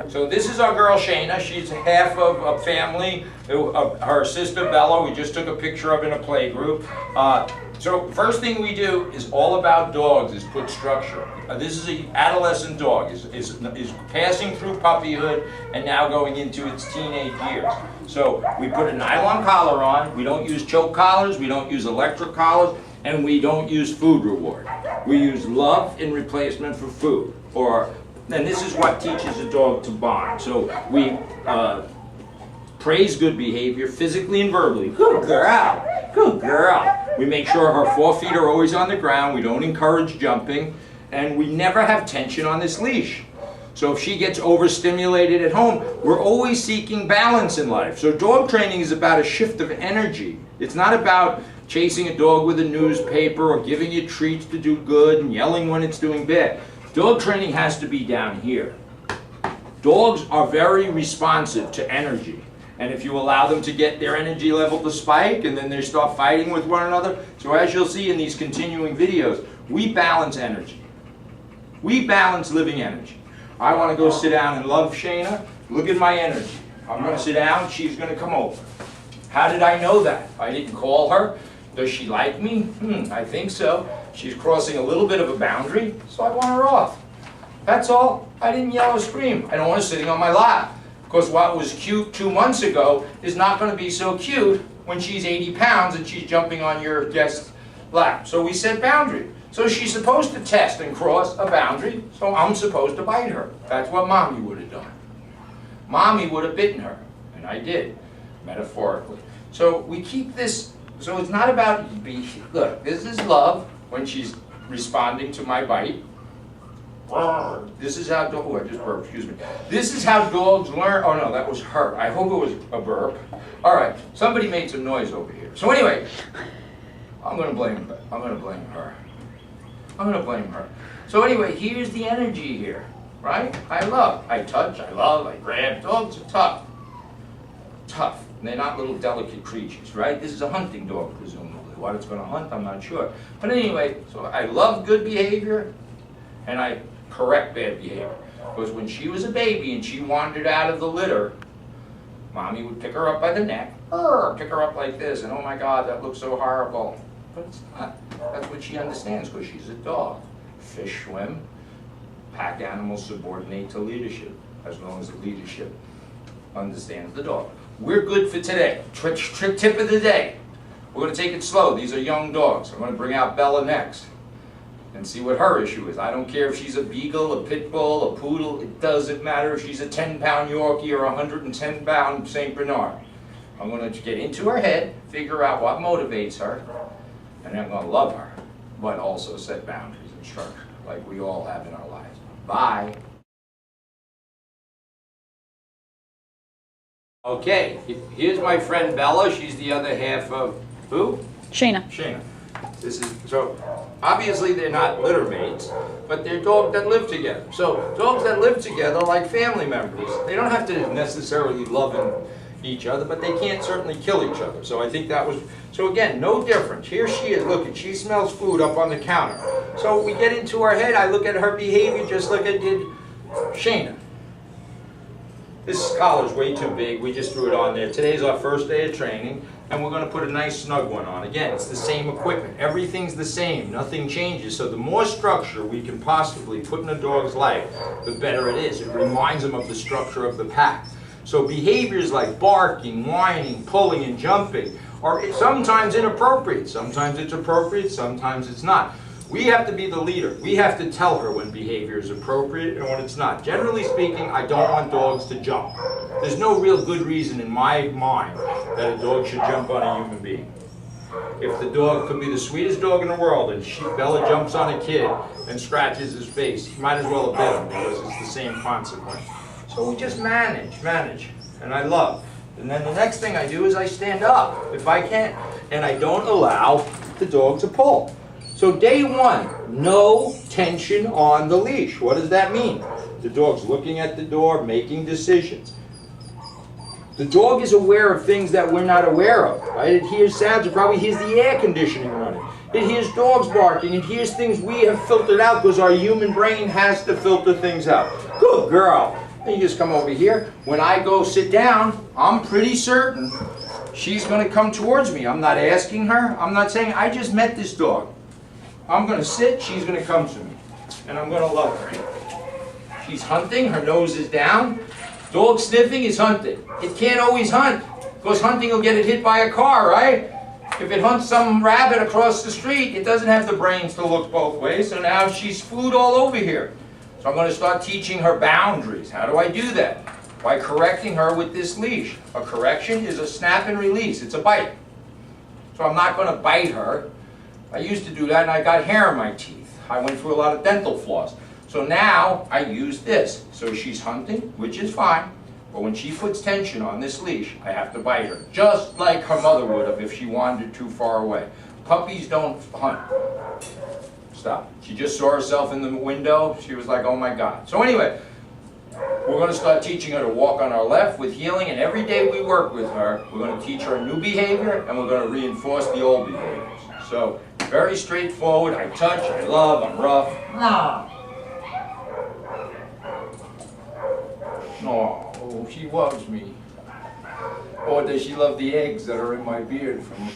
So this is our girl Shana. She's half of a family. Her sister Bella, we just took a picture of in a play group. So first thing we do is all about dogs, is put structure. This is an adolescent dog, is passing through puppyhood and now going into its teenage years. So we put a nylon collar on. We don't use choke collars, we don't use electric collars, and we don't use food reward. We use love in replacement for food. And this is what teaches a dog to bond. So we praise good behavior physically and verbally. Good girl, good girl. We make sure her forefeet are always on the ground. We don't encourage jumping. And we never have tension on this leash. So if she gets overstimulated at home, we're always seeking balance in life. So dog training is about a shift of energy. It's not about chasing a dog with a newspaper or giving it treats to do good and yelling when it's doing bad. Dog training has to be down here. Dogs are very responsive to energy. And if you allow them to get their energy level to spike and then they start fighting with one another, so as you'll see in these continuing videos, we balance energy. We balance living energy. I want to go sit down and love Shana. Look at my energy. I'm going to sit down, she's going to come over. How did I know that? I didn't call her. Does she like me? I think so. She's crossing a little bit of a boundary, so I want her off. That's all. I didn't yell or scream. I don't want her sitting on my lap. Because what was cute 2 months ago is not going to be so cute when she's 80 pounds and she's jumping on your guest's lap. So we set boundary. So she's supposed to test and cross a boundary, so I'm supposed to bite her. That's what Mommy would have done. Mommy would have bitten her, and I did, metaphorically. So we keep this, so it's not about, look, this is love when she's responding to my bite. This is how, I just burped, excuse me. This is how dogs learn, oh no, that was her. I hope it was a burp. All right, somebody made some noise over here. So anyway, I'm gonna blame her. I'm gonna blame her. So anyway, here's the energy here, right? I love, I touch, I love, I grab. Dogs are tough. Tough. And they're not little delicate creatures, right? This is a hunting dog, presumably. What it's gonna hunt, I'm not sure. But anyway, so I love good behavior, and I correct bad behavior. Because when she was a baby and she wandered out of the litter, Mommy would pick her up by the neck, pick her up like this, and oh my God, that looks so horrible. But it's not. That's what she understands because she's a dog. Fish swim, pack animals subordinate to leadership, as long as the leadership understands the dog. We're good for today. Trick tip of the day. We're going to take it slow. These are young dogs. I'm going to bring out Bella next and see what her issue is. I don't care if she's a beagle, a pit bull, a poodle. It doesn't matter if she's a 10-pound Yorkie or a 110-pound St. Bernard. I'm going to get into her head, figure out what motivates her, and then I'm going to love her, but also set boundaries and structure like we all have in our lives. Bye. Okay, here's my friend Bella. She's the other half of who? Shana. Shana. This is, so obviously they're not litter mates, but they're dogs that live together. So dogs that live together are like family members. They don't have to necessarily love each other, but they can't certainly kill each other. So I think that was, so again, no difference. Here she is, look, she smells food up on the counter. So we get into her head, I look at her behavior just like I did Shana. This collar's way too big, we just threw it on there. Today's our first day of training, and we're gonna put a nice snug one on. Again, it's the same equipment, everything's the same, nothing changes. So the more structure we can possibly put in a dog's life, the better it is. It reminds them of the structure of the pack. So behaviors like barking, whining, pulling, and jumping are sometimes inappropriate. Sometimes it's appropriate, sometimes it's not. We have to be the leader. We have to tell her when behavior is appropriate and when it's not. Generally speaking, I don't want dogs to jump. There's no real good reason in my mind that a dog should jump on a human being. If the dog could be the sweetest dog in the world and Bella jumps on a kid and scratches his face, you might as well have bit him because it's the same consequence. So we just manage, and I love. And then the next thing I do is I stand up if I can, and I don't allow the dog to pull. So day one, no tension on the leash. What does that mean? The dog's looking at the door, making decisions. The dog is aware of things that we're not aware of, right? It hears sounds, it probably hears the air conditioning running. It hears dogs barking, it hears things we have filtered out because our human brain has to filter things out. Good girl. And you just come over here. When I go sit down, I'm pretty certain she's going to come towards me. I'm not asking her. I'm not saying, I just met this dog. I'm going to sit, she's going to come to me. And I'm going to love her. She's hunting, her nose is down. Dog sniffing is hunting. It can't always hunt, because hunting will get it hit by a car, right? If it hunts some rabbit across the street, it doesn't have the brains to look both ways, so now she's food all over here. So I'm going to start teaching her boundaries. How do I do that? By correcting her with this leash. A correction is a snap and release. It's a bite. So I'm not going to bite her. I used to do that and I got hair in my teeth. I went through a lot of dental floss. So now I use this. So she's hunting, which is fine. But when she puts tension on this leash, I have to bite her. Just like her mother would have if she wandered too far away. Puppies don't hunt. Stop. She just saw herself in the window. She was like, oh my God. So anyway, we're going to start teaching her to walk on our left with heeling, and every day we work with her, we're going to teach her a new behavior, and we're going to reinforce the old behaviors. So, very straightforward. I touch, I love, I'm rough. Oh, she loves me. Or does she love the eggs that are in my beard from